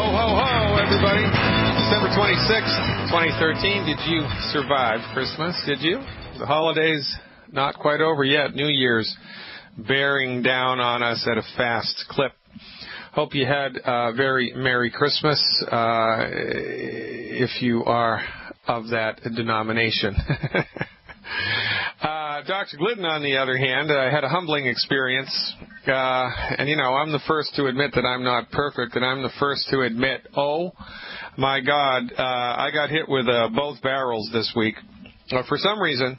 Ho, ho, ho, everybody. December 26th, 2013. Did you survive Christmas? Did you? The holidays not quite over yet. New Year's bearing down on us at a fast clip. Hope you had a very Merry Christmas, if you are of that denomination. Dr. Glidden, on the other hand, had a humbling experience. And, you know, I'm the first to admit that I'm not perfect, and I'm the first to admit, oh, my God, I got hit with both barrels this week. For some reason,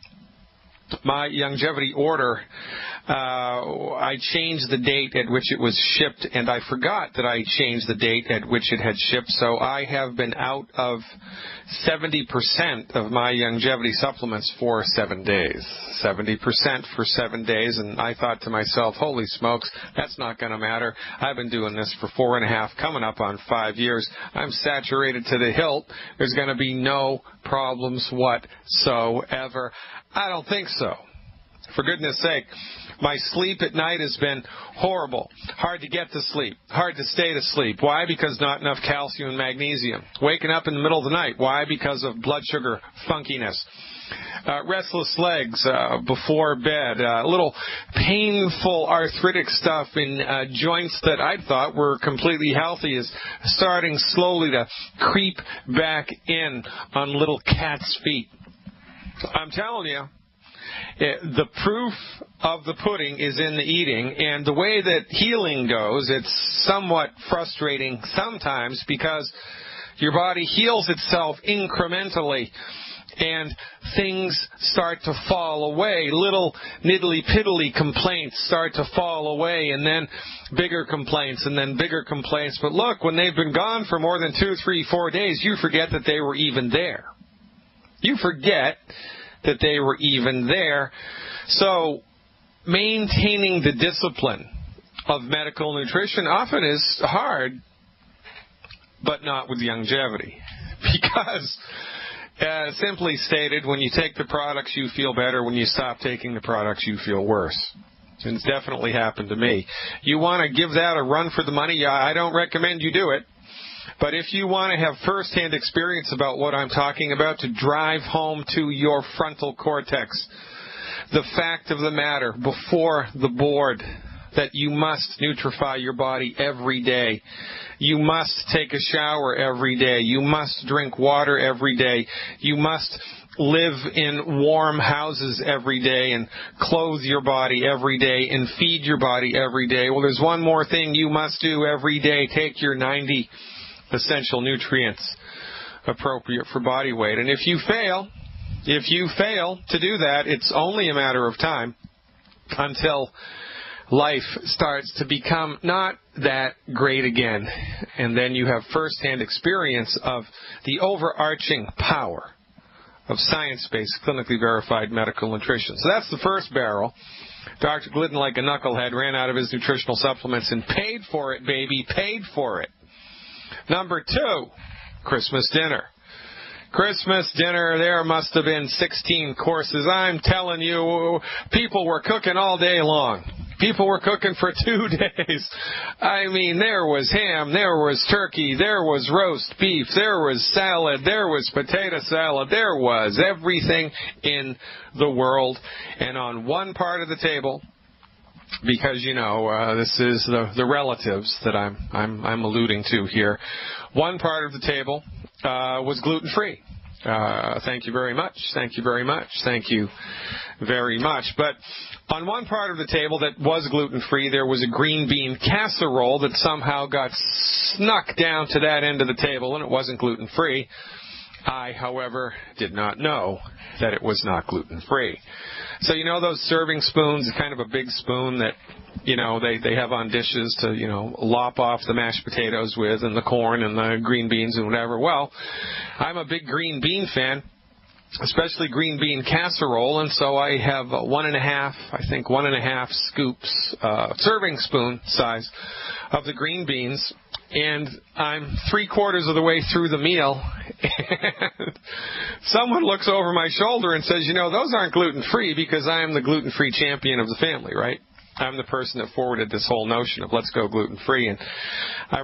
my longevity order, I changed the date at which it was shipped, and I forgot that I changed the date at which it had shipped, so I have been out of 70% of my longevity supplements for 7 days. 70% for 7 days, and I thought to myself, holy smokes, that's not going to matter. I've been doing this for 4.5, coming up on 5 years. I'm saturated to the hilt. There's going to be no problems whatsoever. I don't think so. For goodness sake, my sleep at night has been horrible. Hard to get to sleep. Hard to stay to sleep. Why? Because not enough calcium and magnesium. Waking up in the middle of the night. Why? Because of blood sugar funkiness. Restless legs before bed. Little painful arthritic stuff in joints that I thought were completely healthy is starting slowly to creep back in on little cat's feet. I'm telling you, the proof of the pudding is in the eating, and the way that healing goes, it's somewhat frustrating sometimes because your body heals itself incrementally and things start to fall away. Little niddly-piddly complaints start to fall away, and then bigger complaints, and then bigger complaints. But look, when they've been gone for more than 2, 3, 4 days, you forget that they were even there. You forget that they were even there. So maintaining the discipline of medical nutrition often is hard, but not with longevity. Because, simply stated, when you take the products, you feel better. When you stop taking the products, you feel worse. And it's definitely happened to me. You want to give that a run for the money? I don't recommend you do it. But if you want to have first-hand experience about what I'm talking about, to drive home to your frontal cortex the fact of the matter before the board that you must nutrify your body every day. You must take a shower every day. You must drink water every day. You must live in warm houses every day and clothe your body every day and feed your body every day. Well, there's one more thing you must do every day. Take your 90 essential nutrients appropriate for body weight. And if you fail to do that, it's only a matter of time until life starts to become not that great again. And then you have first-hand experience of the overarching power of science-based, clinically verified medical nutrition. So that's the first barrel. Dr. Glidden, like a knucklehead, ran out of his nutritional supplements and paid for it, baby, paid for it. Number 2, Christmas dinner. Christmas dinner, there must have been 16 courses. I'm telling you, people were cooking all day long. People were cooking for 2 days. I mean, there was ham, there was turkey, there was roast beef, there was salad, there was potato salad, there was everything in the world. And on one part of the table, because, you know, this is the relatives that I'm alluding to here. One part of the table was gluten-free. Thank you very much. Thank you very much. Thank you very much. But on one part of the table that was gluten-free, there was a green bean casserole that somehow got snuck down to that end of the table, and it wasn't gluten-free. I, however, did not know that it was not gluten-free. So, you know those serving spoons, kind of a big spoon that, you know, they have on dishes to, you know, lop off the mashed potatoes with and the corn and the green beans and whatever. Well, I'm a big green bean fan, especially green bean casserole, and so I have 1.5 scoops, serving spoon size of the green beans. And I'm 3/4 of the way through the meal, and someone looks over my shoulder and says, you know, those aren't gluten-free, because I am the gluten-free champion of the family, right? I'm the person that forwarded this whole notion of let's go gluten-free. And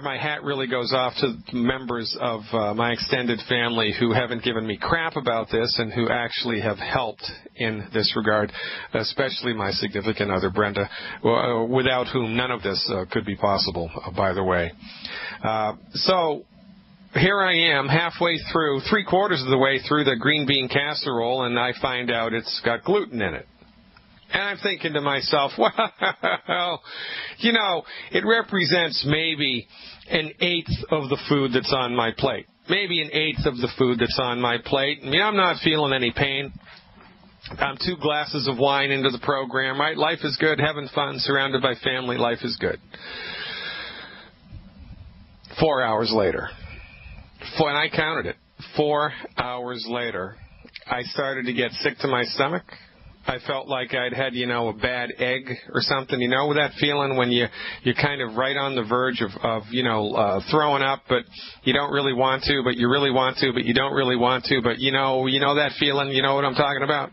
my hat really goes off to members of my extended family who haven't given me crap about this and who actually have helped in this regard, especially my significant other, Brenda, without whom none of this could be possible, by the way. So here I am, halfway through, three-quarters of the way through the green bean casserole, and I find out it's got gluten in it. And I'm thinking to myself, well, it represents maybe an eighth of the food that's on my plate. Maybe an eighth of the food that's on my plate. I mean, I'm not feeling any pain. I'm 2 glasses of wine into the program, right? Life is good, having fun, surrounded by family, life is good. 4 hours later, and I counted it, 4 hours later, I started to get sick to my stomach. I felt like I'd had, a bad egg or something, with that feeling when you're kind of right on the verge of throwing up, but you don't really want to, but you really want to, but you don't really want to, but you know that feeling, you know what I'm talking about?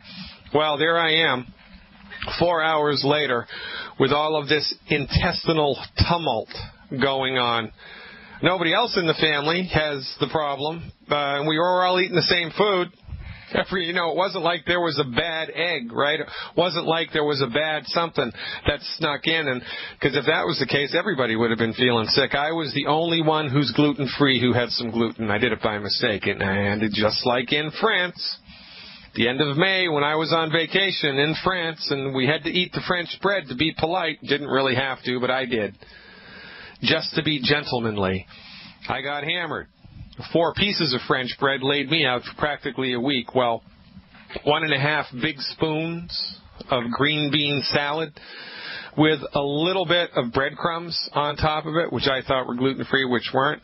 Well, there I am, 4 hours later, with all of this intestinal tumult going on. Nobody else in the family has the problem, and we were all eating the same food. It wasn't like there was a bad egg, right? It wasn't like there was a bad something that snuck in. And because if that was the case, everybody would have been feeling sick. I was the only one who's gluten-free who had some gluten. I did it by mistake. And just like in France, the end of May when I was on vacation in France and we had to eat the French bread to be polite. Didn't really have to, but I did. Just to be gentlemanly. I got hammered. 4 pieces of French bread laid me out for practically a week. Well, 1.5 big spoons of green bean salad with a little bit of breadcrumbs on top of it, which I thought were gluten-free, which weren't,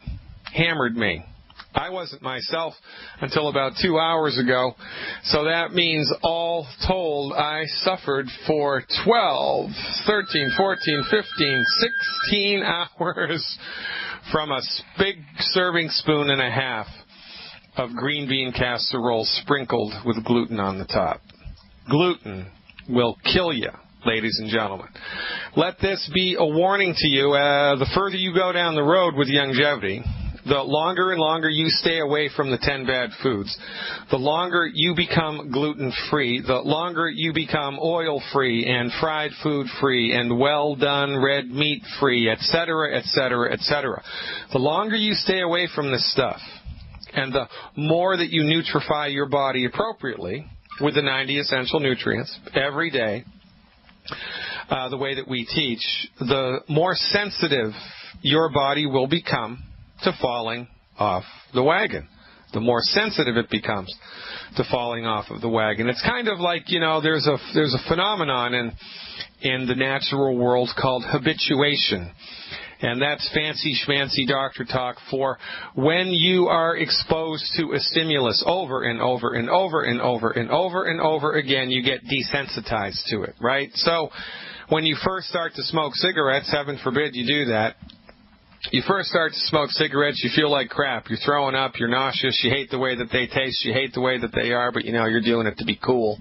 hammered me. I wasn't myself until about 2 hours ago, so that means all told I suffered for 12, 13, 14, 15, 16 hours from a big serving spoon and a half of green bean casserole sprinkled with gluten on the top. Gluten will kill you, ladies and gentlemen. Let this be a warning to you. The further you go down the road with longevity, the longer and longer you stay away from the 10 bad foods, the longer you become gluten-free, the longer you become oil-free and fried food-free and well-done red meat-free, etc., etc., etc. The longer you stay away from this stuff, and the more that you nutrify your body appropriately with the 90 essential nutrients every day, the way that we teach, the more sensitive your body will become to falling off the wagon. The more sensitive it becomes to falling off of the wagon. It's kind of like, there's a phenomenon in the natural world called habituation. And that's fancy schmancy doctor talk for when you are exposed to a stimulus over and over and over and over and over and over again, you get desensitized to it, right? So when you first start to smoke cigarettes, heaven forbid you do that, you first start to smoke cigarettes, you feel like crap. You're throwing up, you're nauseous, you hate the way that they taste, you hate the way that they are, but you're doing it to be cool.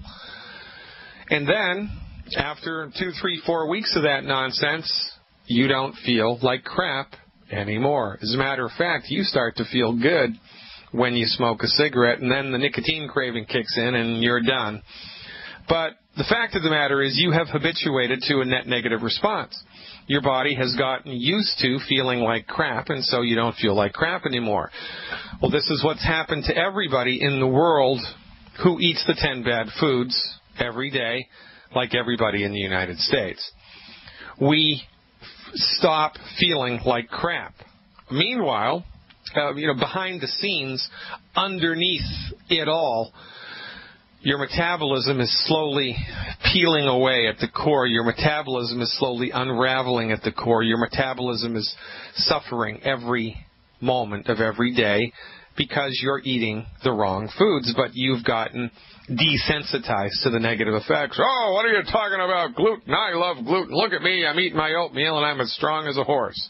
And then, after 2, 3, 4 weeks of that nonsense, you don't feel like crap anymore. As a matter of fact, you start to feel good when you smoke a cigarette, and then the nicotine craving kicks in and you're done. But the fact of the matter is you have habituated to a net negative response. Your body has gotten used to feeling like crap, and so you don't feel like crap anymore. Well, this is what's happened to everybody in the world who eats the 10 bad foods every day, like everybody in the United States. We stop feeling like crap. Meanwhile, behind the scenes, underneath it all, your metabolism is slowly peeling away at the core. Your metabolism is slowly unraveling at the core. Your metabolism is suffering every moment of every day because you're eating the wrong foods, but you've gotten desensitized to the negative effects. Oh, what are you talking about? Gluten. I love gluten. Look at me. I'm eating my oatmeal and I'm as strong as a horse.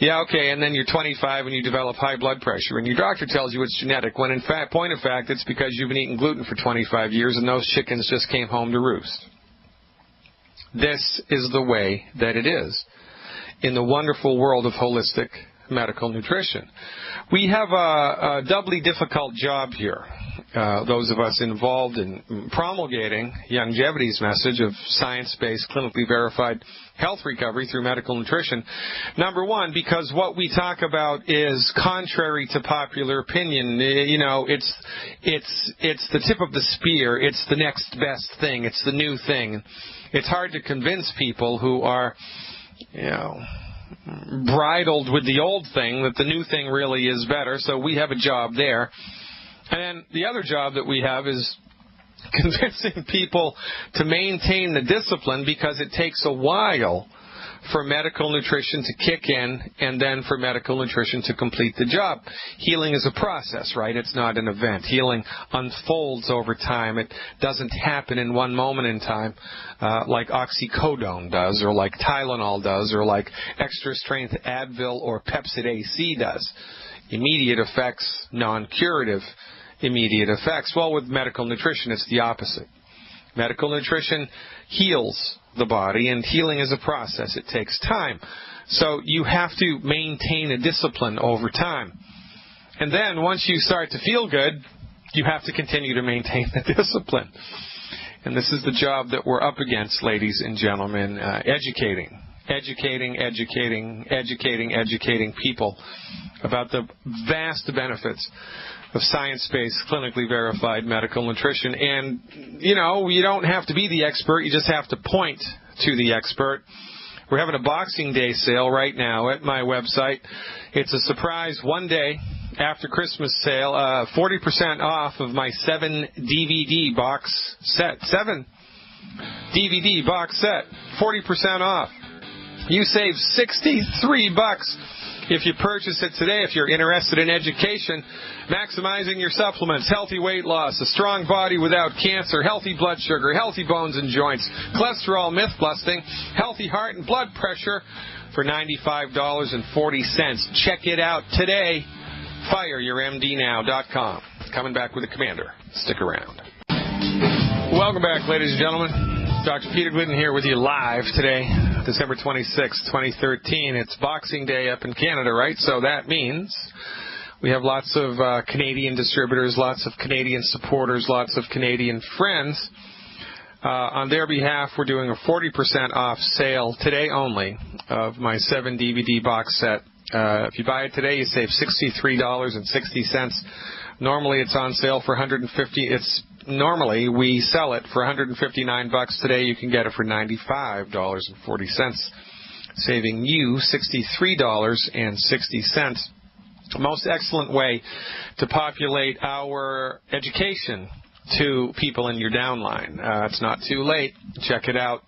Yeah, okay, and then you're 25 and you develop high blood pressure, and your doctor tells you it's genetic, when in fact, point of fact, it's because you've been eating gluten for 25 years and those chickens just came home to roost. This is the way that it is in the wonderful world of holistic medical nutrition. We have a doubly difficult job here. Those of us involved in promulgating Longevity's message of science-based, clinically verified health recovery through medical nutrition. Number one, because what we talk about is contrary to popular opinion. It's the tip of the spear. It's the next best thing. It's the new thing. It's hard to convince people who are, bridled with the old thing that the new thing really is better. So we have a job there. And then the other job that we have is convincing people to maintain the discipline, because it takes a while for medical nutrition to kick in and then for medical nutrition to complete the job. Healing is a process, right? It's not an event. Healing unfolds over time. It doesn't happen in one moment in time like oxycodone does, or like Tylenol does, or like extra strength Advil or Pepcid AC does. Immediate effects, non-curative immediate effects. Well, with medical nutrition, it's the opposite. Medical nutrition heals the body, and healing is a process. It takes time. So you have to maintain a discipline over time. And then once you start to feel good, you have to continue to maintain the discipline. And this is the job that we're up against, ladies and gentlemen, educating people about the vast benefits of science-based, clinically verified medical nutrition. And, you don't have to be the expert. You just have to point to the expert. We're having a Boxing Day sale right now at my website. It's a surprise one-day after Christmas sale, 40% off of my 7 DVD box set. 7 DVD box set, 40% off. You save $63 if you purchase it today. If you're interested in education, maximizing your supplements, healthy weight loss, a strong body without cancer, healthy blood sugar, healthy bones and joints, cholesterol myth busting, healthy heart and blood pressure for $95.40. Check it out today. FireYourMDNow.com. Coming back with the Commander. Stick around. Welcome back, ladies and gentlemen. Dr. Peter Glidden here with you live today, December 26, 2013. It's Boxing Day up in Canada, right? So that means we have lots of Canadian distributors, lots of Canadian supporters, lots of Canadian friends. On their behalf, we're doing a 40% off sale today only of my 7 DVD box set. If you buy it today, you save $63.60. Normally, it's on sale for $150. Normally, we sell it for $159. Today, you can get it for $95.40, saving you $63.60. Most excellent way to populate our education to people in your downline. It's not too late. Check it out.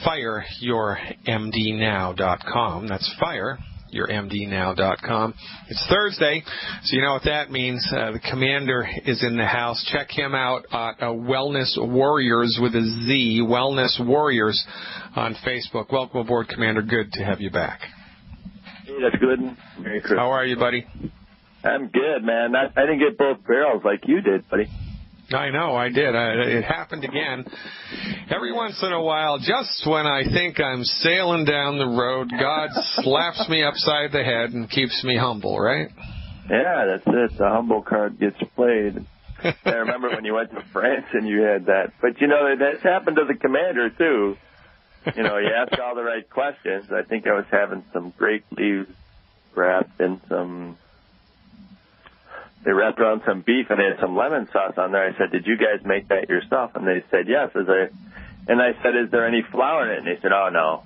FireYourMDNow.com. That's FireYourMDNow.com. It's Thursday, so you know what that means. The Commander is in the house. Check him out at Wellness Warriors with a Z, Wellness Warriors on Facebook. Welcome aboard, Commander. Good to have you back. Hey, that's good. Merry Christmas. How are you, buddy? I'm good, man. I didn't get both barrels like you did, buddy. I know, I did. It happened again. Every once in a while, just when I think I'm sailing down the road, God slaps me upside the head and keeps me humble, right? Yeah, that's it. The humble card gets played. I remember when you went to France and you had that. But, that's happened to the Commander, too. You ask all the right questions. I think I was having some grape leaves wrapped in some... They wrapped around some beef and they had some lemon sauce on there. I said, "Did you guys make that yourself?" And they said, "Yes." And I said, "Is there any flour in it?" And they said, "Oh, no."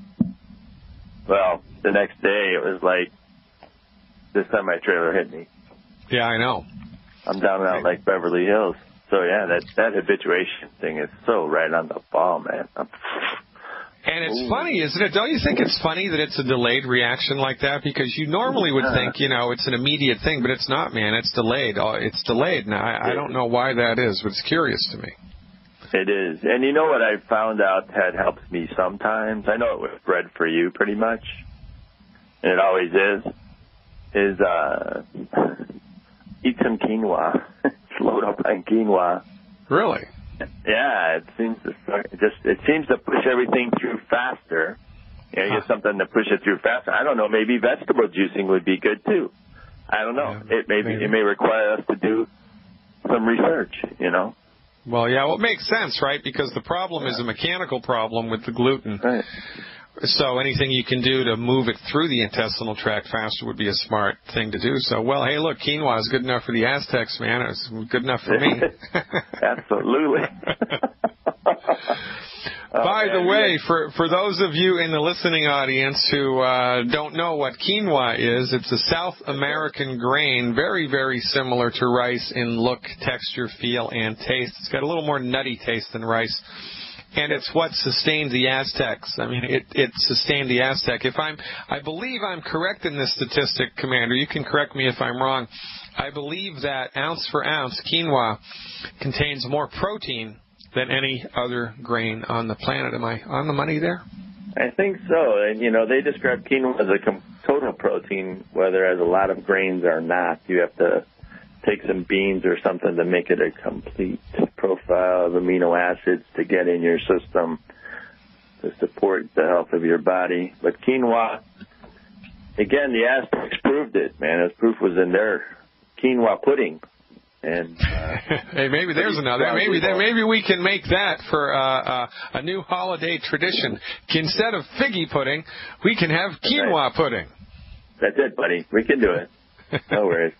Well, the next day it was like, this time my trailer hit me. Yeah, I know. I'm down out like Beverly Hills. So, yeah, that habituation thing is so right on the ball, man. And it's funny, isn't it? Don't you think it's funny that it's a delayed reaction like that? Because you normally would think, it's an immediate thing, but it's not, man. It's delayed. It's delayed. Now, I don't know why that is, but it's curious to me. It is. And you know what I found out that helps me sometimes? I know it was bred for you pretty much, and it always is eat some quinoa. Load up on quinoa. Really? Yeah, it seems to push everything through faster. You know, you get something to push it through faster. I don't know. Maybe vegetable juicing would be good too. I don't know. Yeah, it may require us to do some research. You know. Well, yeah, well, it makes sense, right? Because the problem is a mechanical problem with the gluten. Right. So anything you can do to move it through the intestinal tract faster would be a smart thing to do. So, well, hey, look, quinoa is good enough for the Aztecs, man. It's good enough for me. Absolutely. By the way, for those of you in the listening audience who don't know what quinoa is, it's a South American grain, very, very similar to rice in look, texture, feel, and taste. It's got a little more nutty taste than rice. And it's what sustained the Aztecs. I mean, it sustained the Aztec. I believe I'm correct in this statistic, Commander. You can correct me if I'm wrong. I believe that ounce for ounce, quinoa contains more protein than any other grain on the planet. Am I on the money there? I think so. And, you know, they describe quinoa as a total protein, whereas a lot of grains are not. You have to take some beans or something to make it a complete profile of amino acids to get in your system to support the health of your body. But quinoa, again, the Aztecs proved it, man. As proof was in their quinoa pudding. And hey, maybe there's another. Maybe we can make that for a new holiday tradition. Instead of figgy pudding, we can have quinoa pudding. That's it, buddy. We can do it. No worries.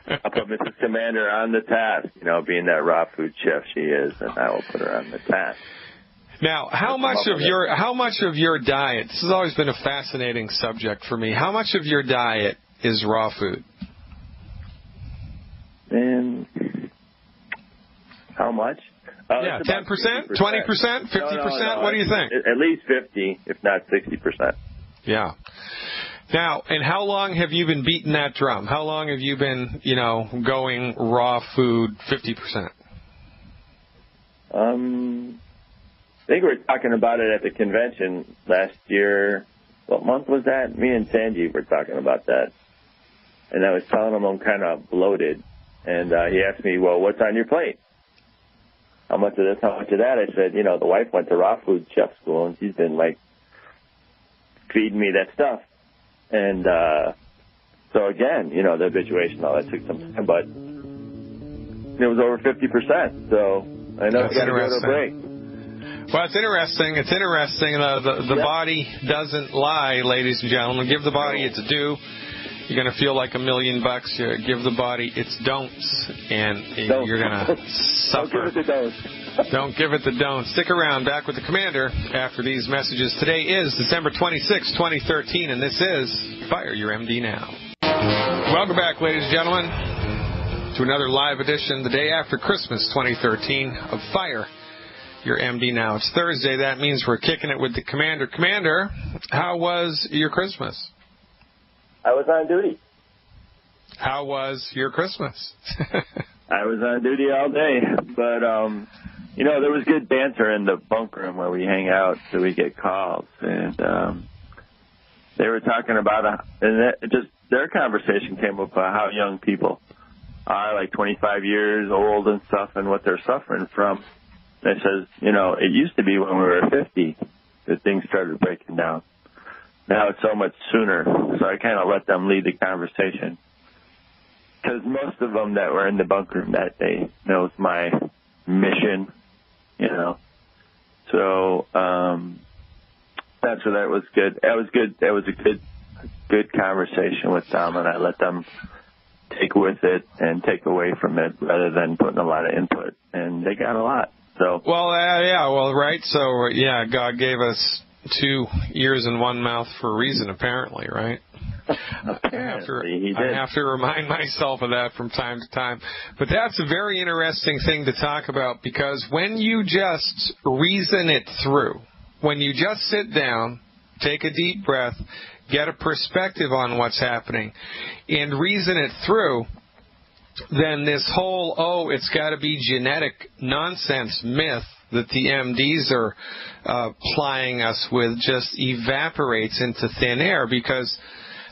I'll put Mrs. Commander on the task, you know, being that raw food chef she is, and I will put her on the task. Now, how much of your diet? This has always been a fascinating subject for me. How much of your diet is raw food? And how much? 10%, 20%, 50%. No. What do you think? At least 50, if not 60%. Yeah. Now, and how long have you been beating that drum? How long have you been, going raw food 50%? I think we were talking about it at the convention last year. What month was that? Me and Sanjeev were talking about that. And I was telling him I'm kind of bloated. And he asked me, well, what's on your plate? How much of this, how much of that? I said, the wife went to raw food chef school, and she's been, feeding me that stuff. And so, again, the habituation, all that took some time, but it was over 50%. So I know it's got to go to a break. Well, it's interesting. It's interesting. The body doesn't lie, ladies and gentlemen. Give the body its due. You're going to feel like $1 million. You give the body its don'ts, and you're going to suffer. Don't give it the don'ts. Don't give it the don'ts. Stick around. Back with the Commander after these messages. Today is December 26, 2013, and this is Fire Your MD Now. Welcome back, ladies and gentlemen, to another live edition the day after Christmas 2013 of Fire Your MD Now. It's Thursday. That means we're kicking it with the Commander. Commander, how was your Christmas? I was on duty. How was your Christmas? I was on duty all day, but, there was good banter in the bunk room where we hang out, so we get calls, and they were talking about, their conversation came up about how young people are, 25 years old and stuff, and what they're suffering from. And it says, it used to be when we were 50 that things started breaking down. Now it's so much sooner, so I kind of let them lead the conversation. Because most of them that were in the bunk room that day knows my mission, So that's where that was good. That was good. That was a good conversation with them, and I let them take with it and take away from it rather than putting a lot of input. And they got a lot. So right. So God gave us 2 ears and 1 mouth for a reason, apparently, right? Apparently, I have to remind myself of that from time to time. But that's a very interesting thing to talk about, because when you just reason it through, when you just sit down, take a deep breath, get a perspective on what's happening, and reason it through, then this whole, it's got to be genetic nonsense myth that the MDs are plying us with just evaporates into thin air, because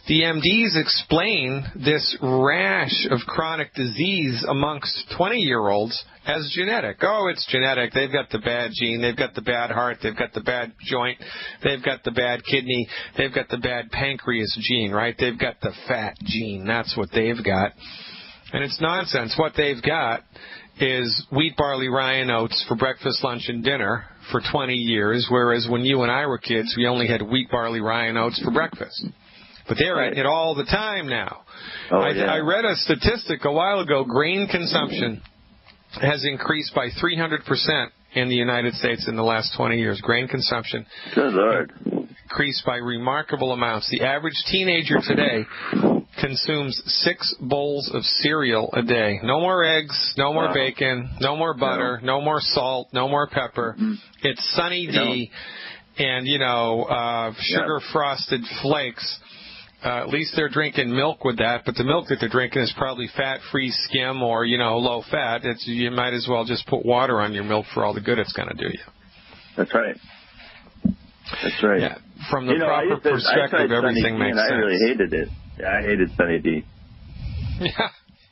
the MDs explain this rash of chronic disease amongst 20-year-olds as genetic. Oh, it's genetic. They've got the bad gene. They've got the bad heart. They've got the bad joint. They've got the bad kidney. They've got the bad pancreas gene, right? They've got the fat gene. That's what they've got. And it's nonsense. What they've got is wheat, barley, rye, and oats for breakfast, lunch, and dinner for 20 years, whereas when you and I were kids, we only had wheat, barley, rye, and oats for breakfast. But they're eating it all the time now. I read a statistic a while ago. Grain consumption has increased by 300% in the United States in the last 20 years. Grain consumption increased by remarkable amounts. The average teenager today consumes 6 bowls of cereal a day. No more eggs, no more bacon, no more butter, no more salt, no more pepper. It's Sunny D and, sugar-frosted flakes. At least they're drinking milk with that, but the milk that they're drinking is probably fat-free skim or, low fat. You might as well just put water on your milk for all the good it's going to do you. That's right. That's right. Yeah. From the proper perspective, everything makes sense. I really hated it. Yeah, I hated Sunny D.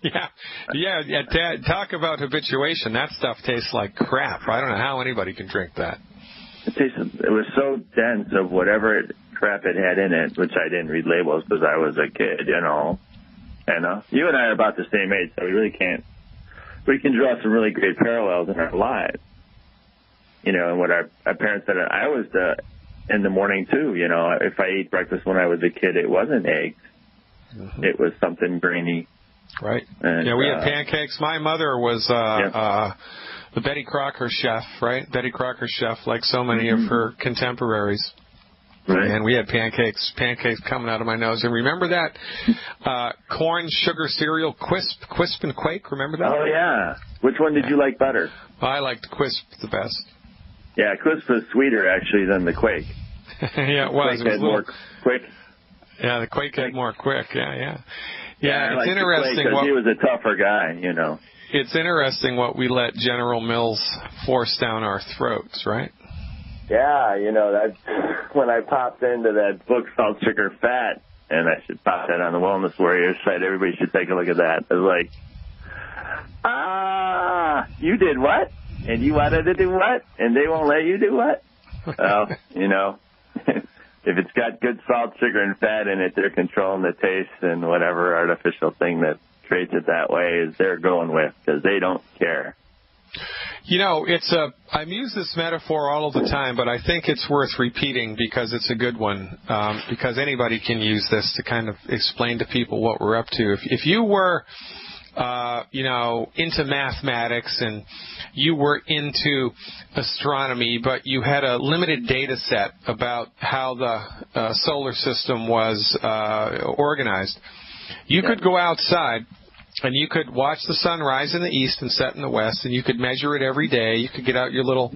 Yeah. Talk about habituation. That stuff tastes like crap. I don't know how anybody can drink that. It was so dense of whatever crap it had in it, which I didn't read labels because I was a kid, And you and I are about the same age, so we really can't. We can draw some really great parallels in our lives. And what our parents said, I was in the morning too. If I ate breakfast when I was a kid, it wasn't eggs. Mm-hmm. It was something grainy. Right. And, we had pancakes. My mother was the Betty Crocker chef, right? Betty Crocker chef, like so many of her contemporaries. Right. And we had pancakes coming out of my nose. And remember that corn sugar cereal, Quisp and Quake? Remember that? Oh, yeah. Which one did you like better? Well, I liked Quisp the best. Yeah, Quisp was sweeter, actually, than the Quake. Yeah, it was. Quake had more quick. Yeah, the Quake had more quick. Yeah, it's interesting. He was a tougher guy, It's interesting what we let General Mills force down our throats, right? Yeah, that when I popped into that book, Salt, Sugar, Fat, and I should pop that on the Wellness Warriors site. Everybody should take a look at that. It was like, you did what? And you wanted to do what? And they won't let you do what? Well, if it's got good salt, sugar, and fat in it, they're controlling the taste and whatever artificial thing that creates it that way is they're going with because they don't care. I've used this metaphor all of the time, but I think it's worth repeating because it's a good one, because anybody can use this to kind of explain to people what we're up to. If you were, into mathematics and you were into astronomy, but you had a limited data set about how the solar system was organized, you could go outside and you could watch the sun rise in the east and set in the west, and you could measure it every day. You could get out your little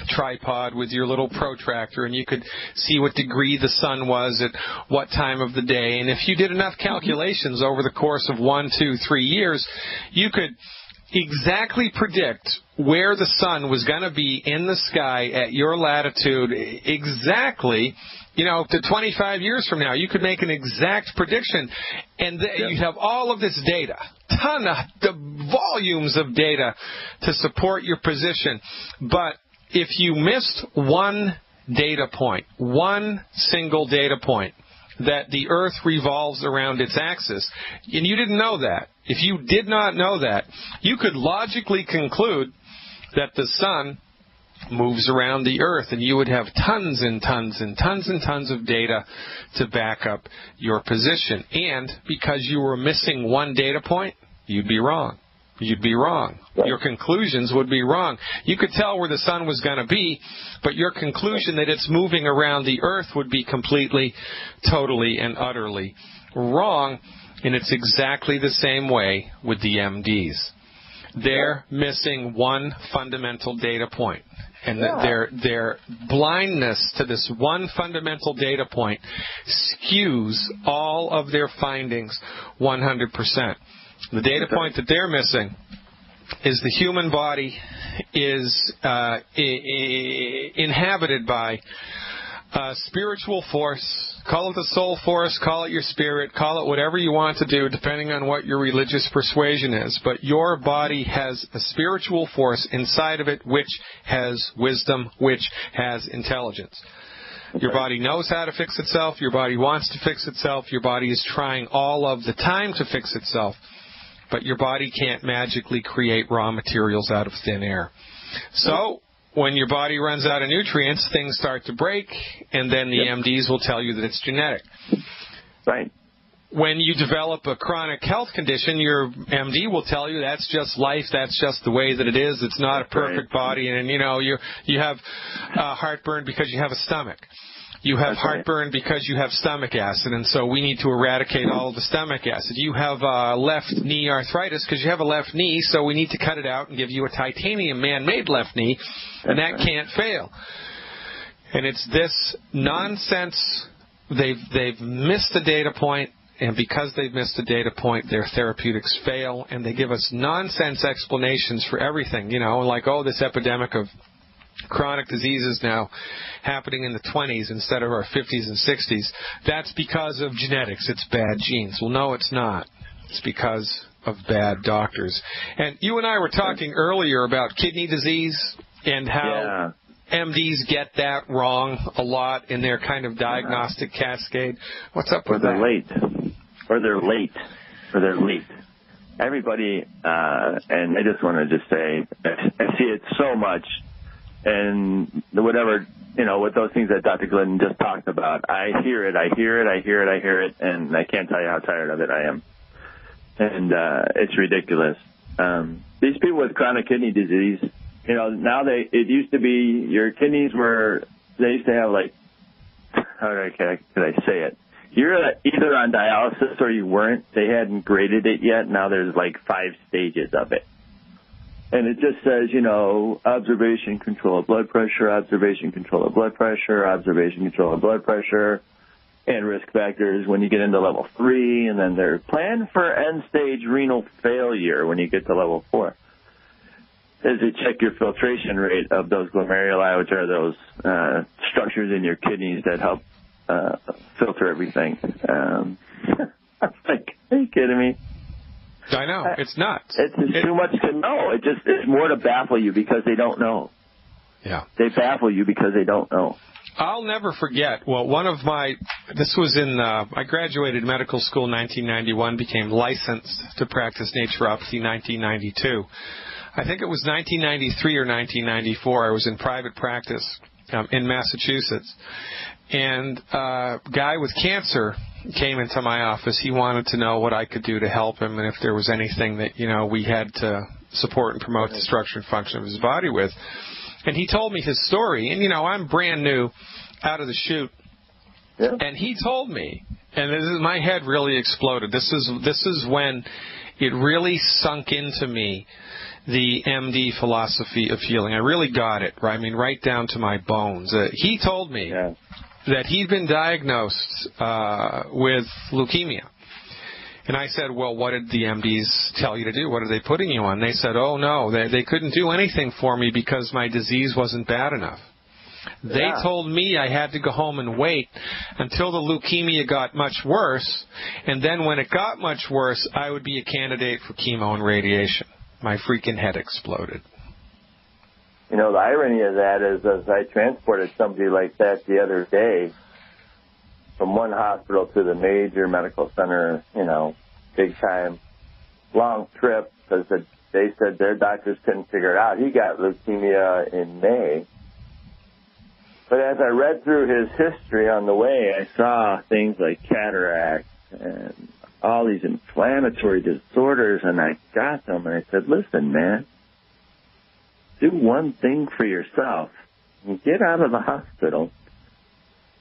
tripod with your little protractor, and you could see what degree the sun was at what time of the day. And if you did enough calculations over the course of 1, 2, 3 years, you could exactly predict where the sun was going to be in the sky at your latitude exactly. To 25 years from now, you could make an exact prediction, and you'd have all of this data, the volumes of data to support your position. But if you missed one data point, one single data point, that the Earth revolves around its axis, and you didn't know that, if you did not know that, you could logically conclude that the sun moves around the Earth, and you would have tons and tons and tons and tons of data to back up your position. And because you were missing one data point, you'd be wrong. You'd be wrong. Your conclusions would be wrong. You could tell where the sun was going to be, but your conclusion that it's moving around the Earth would be completely, totally, and utterly wrong. And it's exactly the same way with the MDs. They're missing one fundamental data point. And their blindness to this one fundamental data point skews all of their findings 100%. The data point that they're missing is the human body is inhabited by a spiritual force Call it the soul force, call it your spirit, call it whatever you want to do, depending on what your religious persuasion is. But your body has a spiritual force inside of it which has wisdom, which has intelligence. Your body knows how to fix itself. Your body wants to fix itself. Your body is trying all of the time to fix itself. But your body can't magically create raw materials out of thin air. So when your body runs out of nutrients, things start to break, and then the MDs will tell you that it's genetic. Right. When you develop a chronic health condition, your MD will tell you that's just life, that's just the way that it is, it's not a perfect body, and you have heartburn because you have a stomach. You have heartburn because you have stomach acid, and so we need to eradicate all of the stomach acid. You have left knee arthritis because you have a left knee, so we need to cut it out and give you a titanium man-made left knee, and that can't fail. And it's this nonsense. They've missed the data point, and because they've missed a data point, their therapeutics fail, and they give us nonsense explanations for everything, like, this epidemic of chronic diseases now happening in the 20s instead of our 50s and 60s. That's because of genetics. It's bad genes. Well, no, it's not. It's because of bad doctors. And you and I were talking earlier about kidney disease and how MDs get that wrong a lot in their kind of diagnostic cascade. What's up with that? Or they're late. Everybody, and I just want to just say, I see it so much. And whatever, with those things that Dr. Glidden just talked about, I hear it, and I can't tell you how tired of it I am. And it's ridiculous. These people with chronic kidney disease, now it used to be your kidneys they used to have how could I say it? You're either on dialysis or you weren't. They hadn't graded it yet. Now there's 5 stages of it. And it just says, observation, control of blood pressure, observation, control of blood pressure, observation, control of blood pressure, and risk factors when you get into level 3. And then they're plan for end-stage renal failure when you get to level 4. As they check your filtration rate of those glomeruli, which are those structures in your kidneys that help filter everything. I'm like, are you kidding me? I know. It's nuts. It's too much to know. It's more to baffle you because they don't know. Yeah. They baffle you because they don't know. I'll never forget. Well, this was I graduated medical school in 1991, became licensed to practice naturopathy 1992. I think it was 1993 or 1994. I was in private practice in Massachusetts. And a guy with cancer came into my office. He wanted to know what I could do to help him and if there was anything that, we had to support and promote the structure and function of his body with. And he told me his story. And, I'm brand new out of the chute. Yeah. And he told me, and my head really exploded. This is when it really sunk into me, the MD philosophy of healing. I really got it, right down to my bones. He told me that he'd been diagnosed with leukemia. And I said, well, what did the MDs tell you to do? What are they putting you on? They said, oh, no, they couldn't do anything for me because my disease wasn't bad enough. They told me I had to go home and wait until the leukemia got much worse, and then when it got much worse, I would be a candidate for chemo and radiation. My freaking head exploded. The irony of that is, as I transported somebody like that the other day from one hospital to the major medical center, big time, long trip, because they said their doctors couldn't figure it out. He got leukemia in May. But as I read through his history on the way, I saw things like cataract and all these inflammatory disorders, and I got them, and I said, listen, man, do one thing for yourself. Get out of the hospital.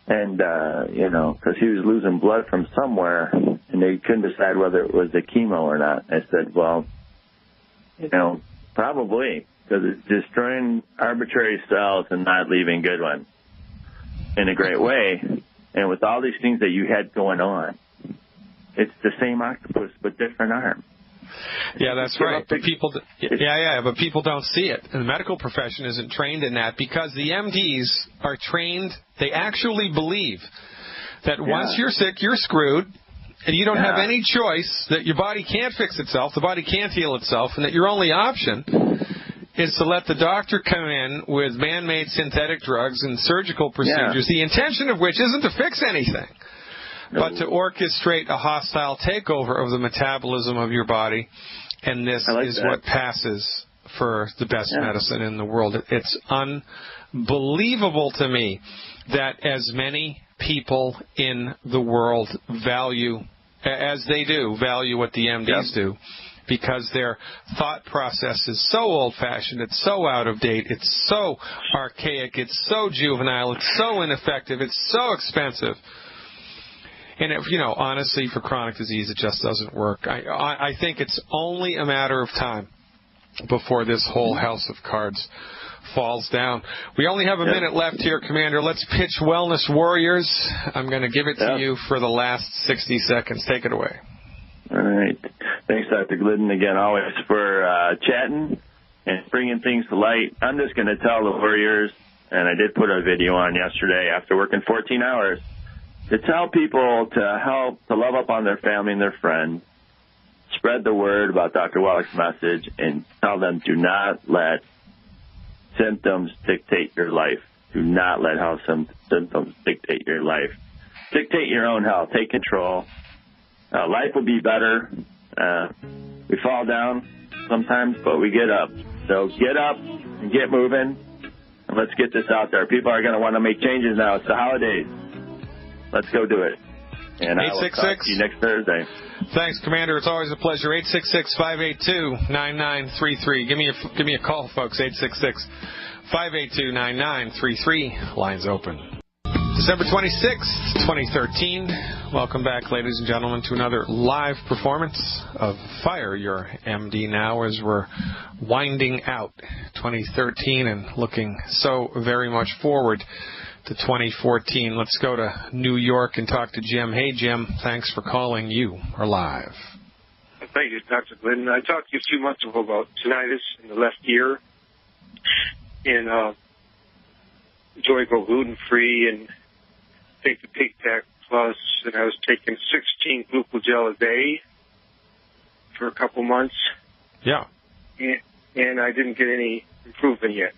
And, because he was losing blood from somewhere, and they couldn't decide whether it was the chemo or not. I said, well, probably, because it's destroying arbitrary cells and not leaving good ones in a great way. And with all these things that you had going on, it's the same octopus but different arm. Yeah, that's right. But people don't see it. And the medical profession isn't trained in that because the MDs are trained. They actually believe that once you're sick, you're screwed, and you don't have any choice, that your body can't fix itself, the body can't heal itself, and that your only option is to let the doctor come in with man-made synthetic drugs and surgical procedures, the intention of which isn't to fix anything, but to orchestrate a hostile takeover of the metabolism of your body, and this is what passes for the best medicine in the world. It's unbelievable to me that as many people in the world value, as they do, value what the MDs do, because their thought process is so old-fashioned, it's so out of date, it's so archaic, it's so juvenile, it's so ineffective, it's so expensive. And, honestly, for chronic disease, it just doesn't work. I think it's only a matter of time before this whole house of cards falls down. We only have a minute left here, Commander. Let's pitch Wellness Warriors. I'm going to give it to you for the last 60 seconds. Take it away. All right. Thanks, Dr. Glidden, again, always for chatting and bringing things to light. I'm just going to tell the Warriors, and I did put a video on yesterday after working 14 hours, to tell people to help, to love up on their family and their friends, spread the word about Dr. Wallach's message, and tell them do not let symptoms dictate your life. Do not let symptoms dictate your life. Dictate your own health. Take control. Life will be better. We fall down sometimes, but we get up. So get up and get moving, and let's get this out there. People are going to want to make changes now. It's the holidays. Let's go do it. And I will talk to you next Thursday. Thanks, Commander. It's always a pleasure. 866-582-9933. Give me a call, folks. 866-582-9933. Lines open. December 26th, 2013. Welcome back, ladies and gentlemen, to another live performance of Fire Your MD Now, as we're winding out 2013 and looking so very much forward to 2014. Let's go to New York and talk to Jim. Hey, Jim, thanks for calling. You are live. Thank you, Dr. Glidden. I talked to you a few months ago about tinnitus in the left ear, and enjoy go gluten-free and take the Pig Pack Plus, and I was taking 16 glucogel a day for a couple months. Yeah. And I didn't get any improvement yet.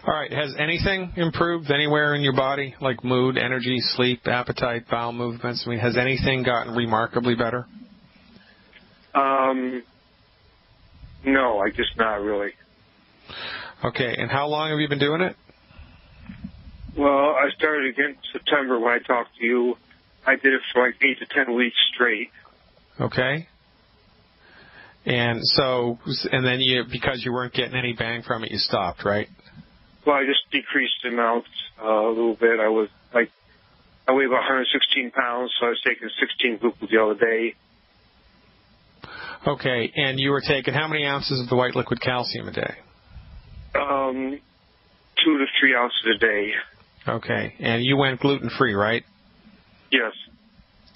All right. Has anything improved anywhere in your body, like mood, energy, sleep, appetite, bowel movements? I mean, has anything gotten remarkably better? No, I just not really. Okay. And how long have you been doing it? Well, I started again in September when I talked to you. I did it for like 8 to 10 weeks straight. Okay. And then because you weren't getting any bang from it, you stopped, right? Well, I just decreased the amount a little bit. I weigh about 116 pounds, so I was taking 16 glucogel a day. Okay, and you were taking how many ounces of the white liquid calcium a day? 2 to 3 ounces a day. Okay, and you went gluten-free, right? Yes.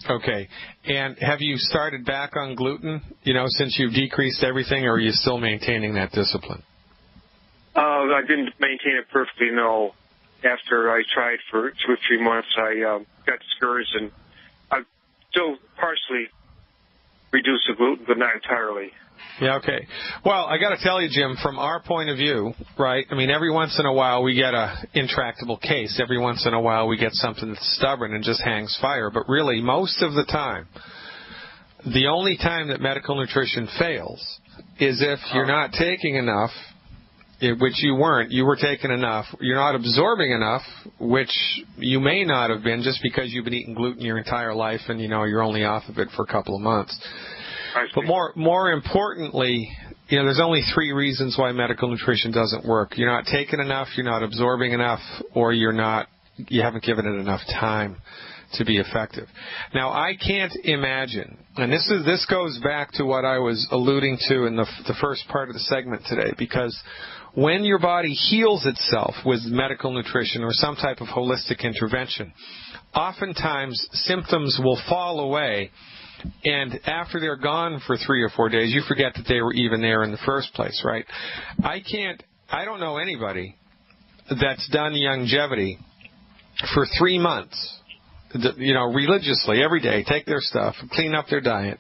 Okay, and have you started back on gluten, since you've decreased everything, or are you still maintaining that discipline? I didn't maintain it perfectly, no. After I tried for 2 or 3 months, I got discouraged, and I've still partially reduced the gluten, but not entirely. Yeah, okay. Well, I got to tell you, Jim, from our point of view, right, I mean, every once in a while we get a intractable case. Every once in a while we get something that's stubborn and just hangs fire. But really, most of the time, the only time that medical nutrition fails is if you're not taking enough, which you weren't. You were taking enough. You're not absorbing enough, which you may not have been just because you've been eating gluten your entire life and, you're only off of it for a couple of months. But more importantly, there's only 3 reasons why medical nutrition doesn't work. You're not taking enough, you're not absorbing enough, or you haven't given it enough time to be effective. Now, I can't imagine, and this goes back to what I was alluding to in the first part of the segment today, because when your body heals itself with medical nutrition or some type of holistic intervention, oftentimes symptoms will fall away, and after they're gone for 3 or 4 days, you forget that they were even there in the first place, right? I don't know anybody that's done longevity for 3 months religiously every day, take their stuff, clean up their diet,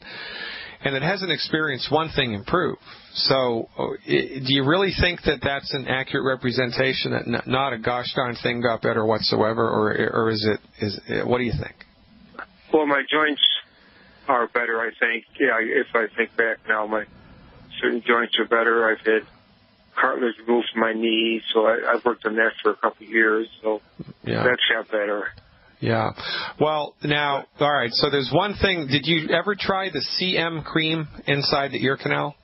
and that hasn't experienced one thing improve. So do you really think that that's an accurate representation, that not a gosh darn thing got better whatsoever, or is it, what do you think? Well, my joints are better, I think. Yeah, if I think back now, my certain joints are better. I've had cartilage removed from my knee, so I've worked on that for a couple of years, so that's got better. Yeah. Well, now, all right, so there's one thing. Did you ever try the CM cream inside the ear canal?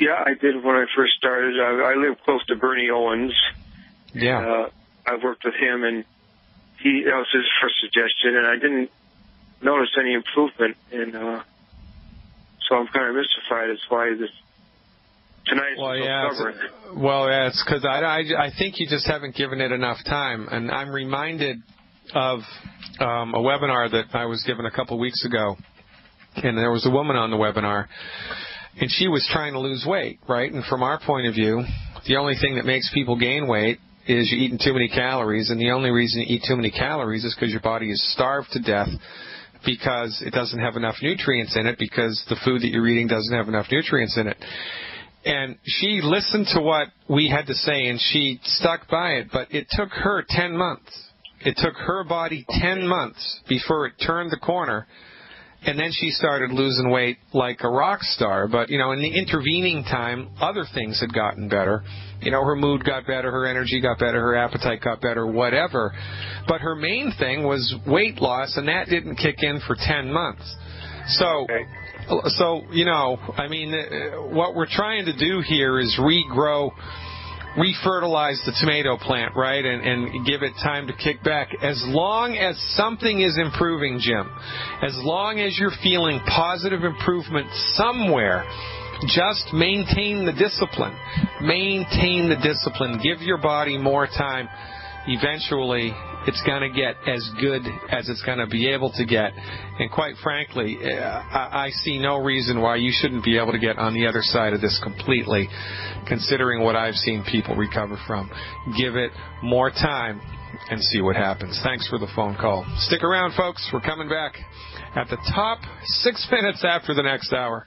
Yeah, I did when I first started. I live close to Bernie Owens. Yeah. I worked with him, and that was his first suggestion, and I didn't notice any improvement, and so I'm kind of mystified as why this tonight is so stubborn. Well, yeah, it's because I think you just haven't given it enough time, and I'm reminded of a webinar that I was given a couple weeks ago, and there was a woman on the webinar, and she was trying to lose weight, right? And from our point of view, the only thing that makes people gain weight is you're eating too many calories, and the only reason you eat too many calories is because your body is starved to death because it doesn't have enough nutrients in it, because the food that you're eating doesn't have enough nutrients in it. And she listened to what we had to say, and she stuck by it, but it took her 10 months. It took her body 10 months before it turned the corner, and then she started losing weight like a rock star. But, in the intervening time, other things had gotten better. Her mood got better, her energy got better, her appetite got better, whatever. But her main thing was weight loss, and that didn't kick in for 10 months. So, what we're trying to do here is refertilize the tomato plant, right, and give it time to kick back. As long as something is improving, Jim, as long as you're feeling positive improvement somewhere, just maintain the discipline. Maintain the discipline. Give your body more time. Eventually, it's going to get as good as it's going to be able to get. And quite frankly, I see no reason why you shouldn't be able to get on the other side of this completely, considering what I've seen people recover from. Give it more time and see what happens. Thanks for the phone call. Stick around, folks. We're coming back at the top 6 minutes after the next hour.